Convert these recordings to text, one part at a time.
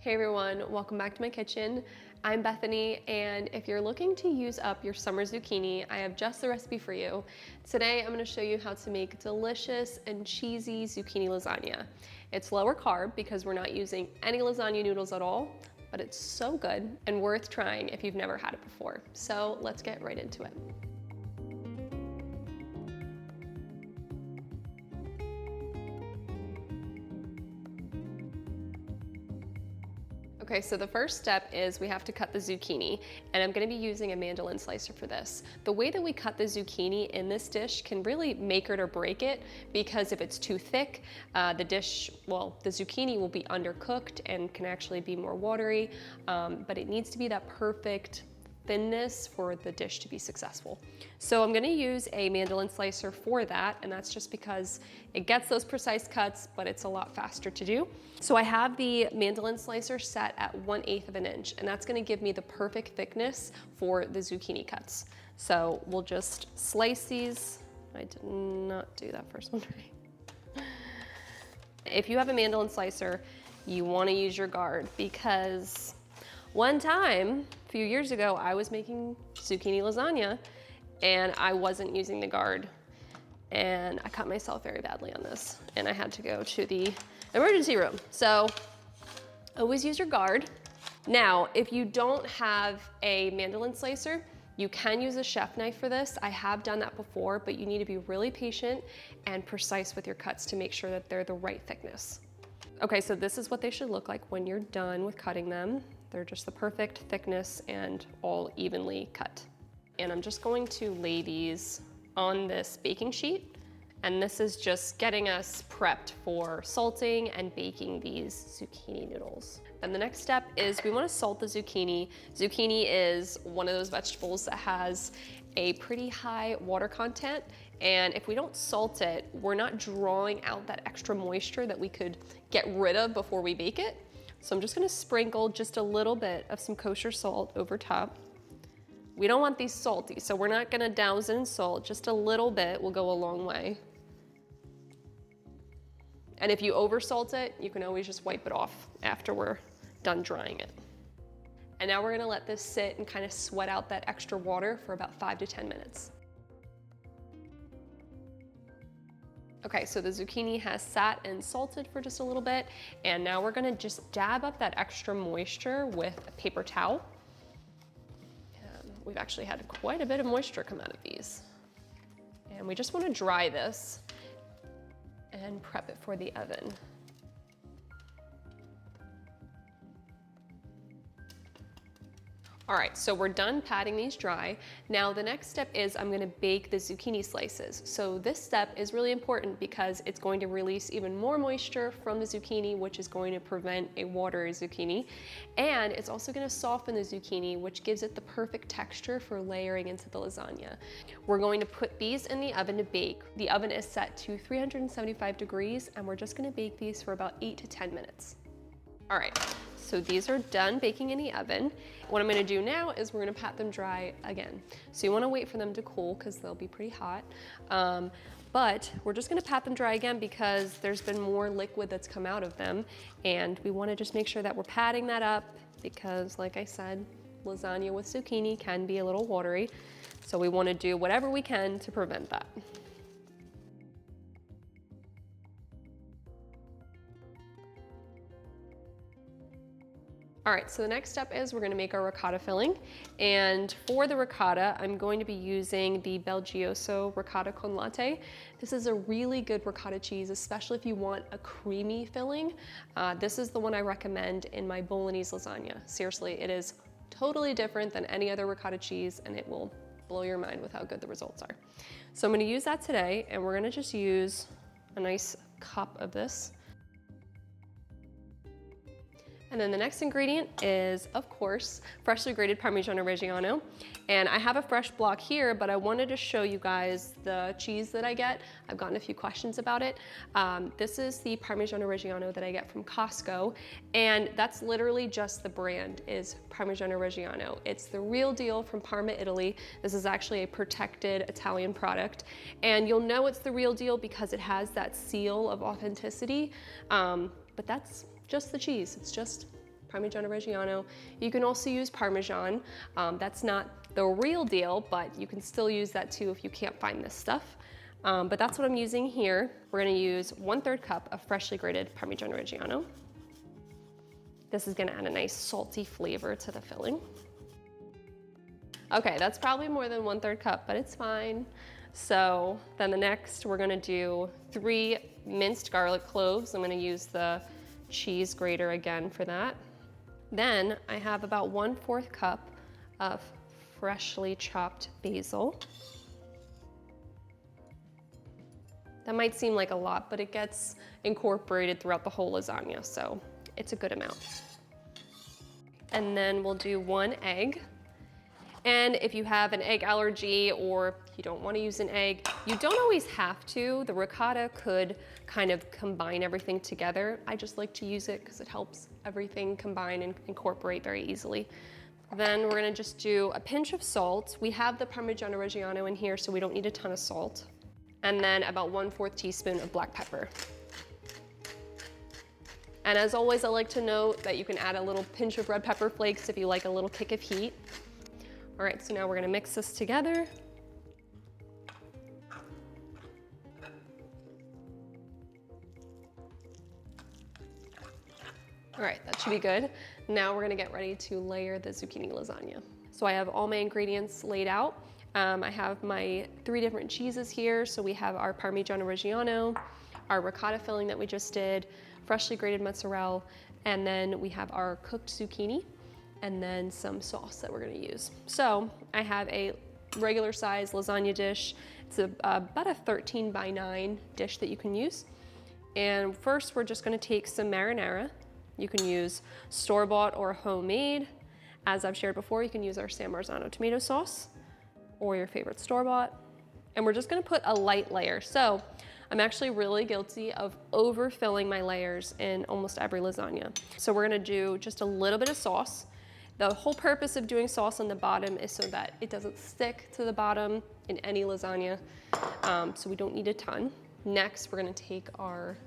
Hey everyone, welcome back to my kitchen. I'm Bethany, and if you're looking to use up your summer zucchini, I have just the recipe for you. Today I'm going to show you how to make delicious and cheesy zucchini lasagna. It's lower carb because we're not using any lasagna noodles at all, but it's so good and worth trying if you've never had it before. So let's get right into it. Okay, so the first step is we have to cut the zucchini, and I'm gonna be using a mandolin slicer for this. The way that we cut the zucchini in this dish can really make it or break it, because if it's too thick, the zucchini will be undercooked and can actually be more watery, but it needs to be that perfect thinness for the dish to be successful. So I'm gonna use a mandolin slicer for that, and that's just because it gets those precise cuts, but it's a lot faster to do. So I have the mandolin slicer set at 1/8 of an inch, and that's gonna give me the perfect thickness for the zucchini cuts. So we'll just slice these. I did not do that first one right. If you have a mandolin slicer, you wanna use your guard, because one time, a few years ago, I was making zucchini lasagna and I wasn't using the guard, and I cut myself very badly on this, and I had to go to the emergency room. So always use your guard. Now, if you don't have a mandolin slicer, you can use a chef knife for this. I have done that before, but you need to be really patient and precise with your cuts to make sure that they're the right thickness. Okay, so this is what they should look like when you're done with cutting them. They're just the perfect thickness and all evenly cut. And I'm just going to lay these on this baking sheet. And this is just getting us prepped for salting and baking these zucchini noodles. And the next step is we want to salt the zucchini. Zucchini is one of those vegetables that has a pretty high water content. And if we don't salt it, we're not drawing out that extra moisture that we could get rid of before we bake it. So I'm just gonna sprinkle just a little bit of some kosher salt over top. We don't want these salty, so we're not gonna douse it in salt. Just a little bit will go a long way. And if you oversalt it, you can always just wipe it off after we're done drying it. And now we're gonna let this sit and kind of sweat out that extra water for about 5 to 10 minutes. Okay, so the zucchini has sat and salted for just a little bit, and now we're gonna just dab up that extra moisture with a paper towel. We've actually had quite a bit of moisture come out of these. And we just wanna dry this and prep it for the oven. All right, so we're done patting these dry. Now the next step is I'm gonna bake the zucchini slices. So this step is really important because it's going to release even more moisture from the zucchini, which is going to prevent a watery zucchini. And it's also gonna soften the zucchini, which gives it the perfect texture for layering into the lasagna. We're going to put these in the oven to bake. The oven is set to 375 degrees, and we're just gonna bake these for about 8 to 10 minutes. All right. So these are done baking in the oven. What I'm gonna do now is we're gonna pat them dry again. So you wanna wait for them to cool because they'll be pretty hot. But we're just gonna pat them dry again because there's been more liquid that's come out of them. And we wanna just make sure that we're patting that up because, like I said, lasagna with zucchini can be a little watery. So we wanna do whatever we can to prevent that. All right, so the next step is we're gonna make our ricotta filling. And for the ricotta, I'm going to be using the Belgioso ricotta con latte. This is a really good ricotta cheese, especially if you want a creamy filling. This is the one I recommend in my bolognese lasagna. Seriously, it is totally different than any other ricotta cheese, and it will blow your mind with how good the results are. So I'm gonna use that today, and we're gonna just use a nice cup of this. And then the next ingredient is, of course, freshly grated Parmigiano Reggiano. And I have a fresh block here, but I wanted to show you guys the cheese that I get. I've gotten a few questions about it. This is the Parmigiano Reggiano that I get from Costco. And that's literally just the brand, is Parmigiano Reggiano. It's the real deal from Parma, Italy. This is actually a protected Italian product. And you'll know it's the real deal because it has that seal of authenticity. But that's just the cheese. It's just Parmigiano Reggiano. You can also use Parmesan. That's not the real deal, but you can still use that too if you can't find this stuff. But that's what I'm using here. We're gonna use 1/3 cup of freshly grated Parmigiano Reggiano. This is gonna add a nice salty flavor to the filling. Okay, that's probably more than 1/3 cup, but it's fine. So then the next, we're gonna do 3 minced garlic cloves. I'm gonna use the cheese grater again for that. Then I have about 1/4 cup of freshly chopped basil. That might seem like a lot, but it gets incorporated throughout the whole lasagna, so it's a good amount. And then we'll do 1 egg. And if you have an egg allergy or you don't want to use an egg, you don't always have to. The ricotta could kind of combine everything together. I just like to use it because it helps everything combine and incorporate very easily. Then we're gonna just do a pinch of salt. We have the Parmigiano Reggiano in here, so we don't need a ton of salt. And then about 1/4 teaspoon of black pepper. And as always, I like to note that you can add a little pinch of red pepper flakes if you like a little kick of heat. All right, so now we're gonna mix this together. All right, that should be good. Now we're gonna get ready to layer the zucchini lasagna. So I have all my ingredients laid out. I have my 3 different cheeses here. So we have our Parmigiano Reggiano, our ricotta filling that we just did, freshly grated mozzarella, and then we have our cooked zucchini, and then some sauce that we're gonna use. So I have a regular size lasagna dish. It's about a 13 by 9 dish that you can use. And first we're just gonna take some marinara. You can use store-bought or homemade. As I've shared before, you can use our San Marzano tomato sauce or your favorite store-bought. And we're just gonna put a light layer. So I'm actually really guilty of overfilling my layers in almost every lasagna. So we're gonna do just a little bit of sauce. The whole purpose of doing sauce on the bottom is so that it doesn't stick to the bottom in any lasagna. So we don't need a ton. Next, we're gonna take our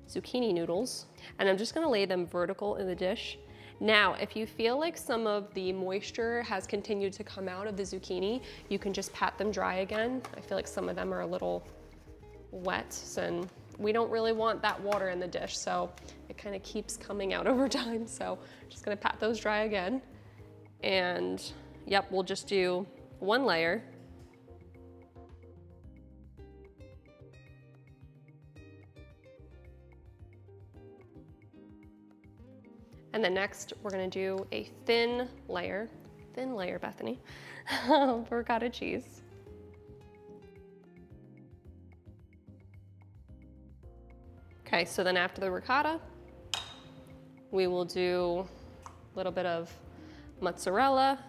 zucchini noodles, and I'm just gonna lay them vertical in the dish. Now, if you feel like some of the moisture has continued to come out of the zucchini, you can just pat them dry again. I feel like some of them are a little wet, and we don't really want that water in the dish, so it kind of keeps coming out over time. So just gonna pat those dry again. And yep, we'll just do 1 layer. And then next, we're gonna do a thin layer, Bethany, of ricotta cheese. Okay, so then after the ricotta, we will do a little bit of mozzarella.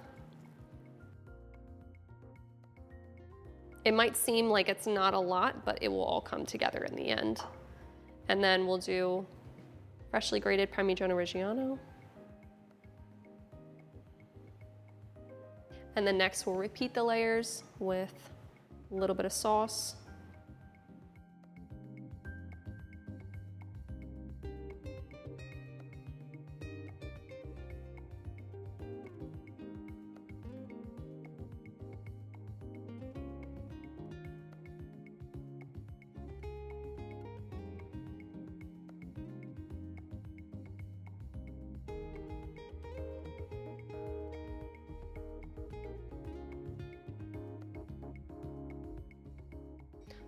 It might seem like it's not a lot, but it will all come together in the end. And then we'll do freshly grated Parmigiano Reggiano. And then next we'll repeat the layers with a little bit of sauce.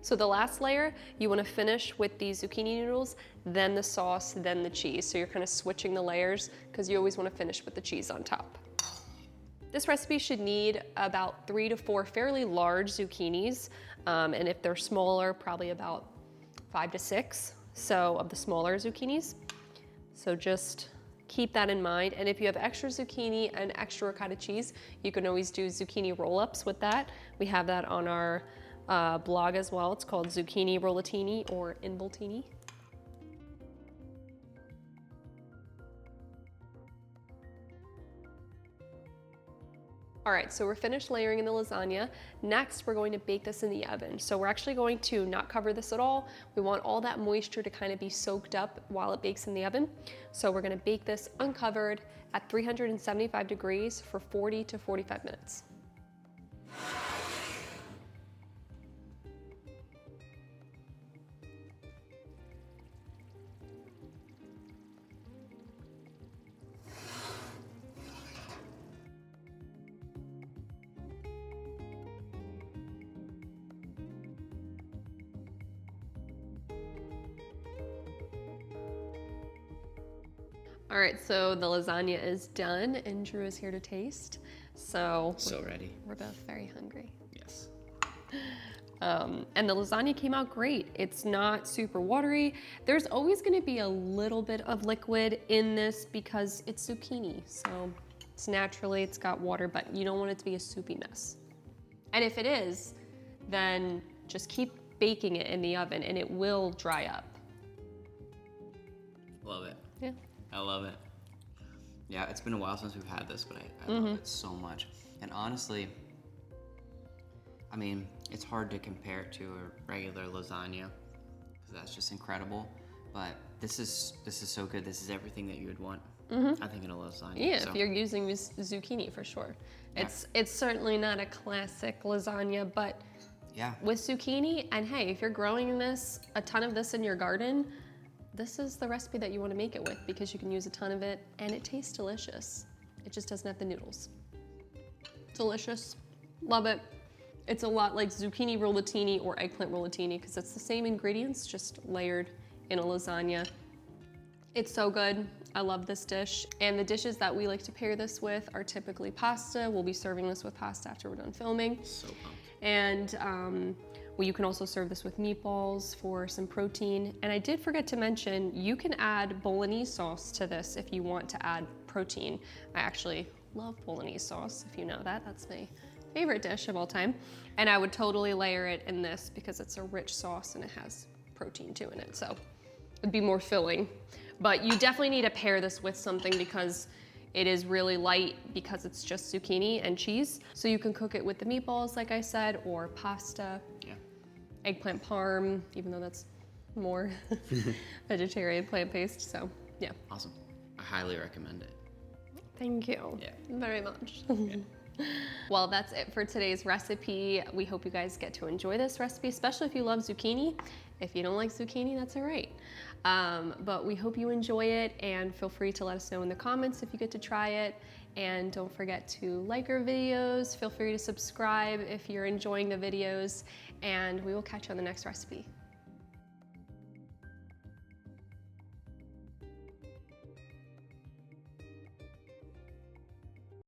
So the last layer, you wanna finish with the zucchini noodles, then the sauce, then the cheese. So you're kind of switching the layers because you always wanna finish with the cheese on top. This recipe should need about 3 to 4 fairly large zucchinis. And if they're smaller, probably about 5 to 6. So of the smaller zucchinis. So just keep that in mind. And if you have extra zucchini and extra ricotta cheese, you can always do zucchini roll-ups with that. We have that on our blog as well. It's called zucchini rollatini or involtini. All right, so we're finished layering in the lasagna. Next, we're going to bake this in the oven. So we're actually going to not cover this at all. We want all that moisture to kind of be soaked up while it bakes in the oven. So we're gonna bake this uncovered at 375 degrees for 40 to 45 minutes. All right, so the lasagna is done and Drew is here to taste. So Ready. We're both very hungry. Yes. And the lasagna came out great. It's not super watery. There's always gonna be a little bit of liquid in this because it's zucchini. So it's got water, but you don't want it to be a soupy mess. And if it is, then just keep baking it in the oven and it will dry up. Love it. Yeah. I love it. Yeah, it's been a while since we've had this, but I love it so much. And honestly, I mean, it's hard to compare it to a regular lasagna because that's just incredible. But this is so good. This is everything that you would want, I think, in a lasagna. Yeah, so. if you're using zucchini for sure. Yeah. It's certainly not a classic lasagna, but Yeah. with zucchini, and hey, if you're growing a ton of this in your garden, this is the recipe that you want to make it with because you can use a ton of it and it tastes delicious. It just doesn't have the noodles. Delicious. Love it. It's a lot like zucchini rollatini or eggplant rollatini because it's the same ingredients, just layered in a lasagna. It's so good. I love this dish. And the dishes that we like to pair this with are typically pasta. We'll be serving this with pasta after we're done filming. So pumped. And you can also serve this with meatballs for some protein. And I did forget to mention, you can add bolognese sauce to this if you want to add protein. I actually love bolognese sauce, if you know that. That's my favorite dish of all time. And I would totally layer it in this because it's a rich sauce and it has protein too in it. So it'd be more filling. But you definitely need to pair this with something because it is really light because it's just zucchini and cheese. So you can cook it with the meatballs, like I said, or pasta. Yeah. Eggplant parm, even though that's more vegetarian plant-based, so yeah. Awesome. I highly recommend it. Thank you. Yeah. Very much. Yeah. Well, that's it for today's recipe. We hope you guys get to enjoy this recipe, especially if you love zucchini. If you don't like zucchini, that's all right. But we hope you enjoy it and feel free to let us know in the comments if you get to try it. And don't forget to like our videos. Feel free to subscribe if you're enjoying the videos. And we will catch you on the next recipe.